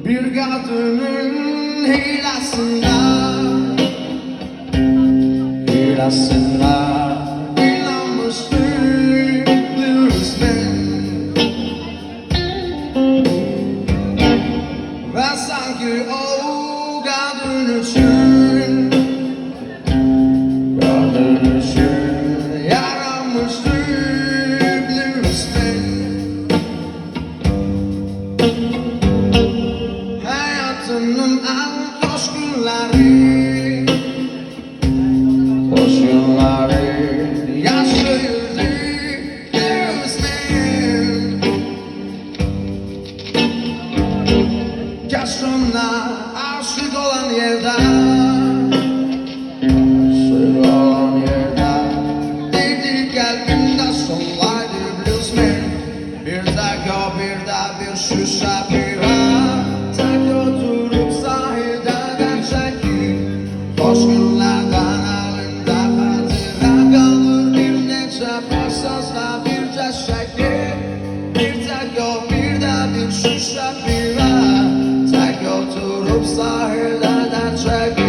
Bir kadının hilesinden inanmıştım resmen. Ve sanki o kadın için yaramıştım resmen. Hayatımın en hoş günleri yaşıyordu resmen. Kaç onlar aşık olan yerde dedi kalbimde sonlaydı bluesman. Bir dakika bir de bir şişe bira, tek oturup sahilde çekip hoş günlerden elinde hatıra kalır. Bir neçe farsızla bir teşekkür, bir dakika bir de bir şişe bira, tek oturup sahilde çekip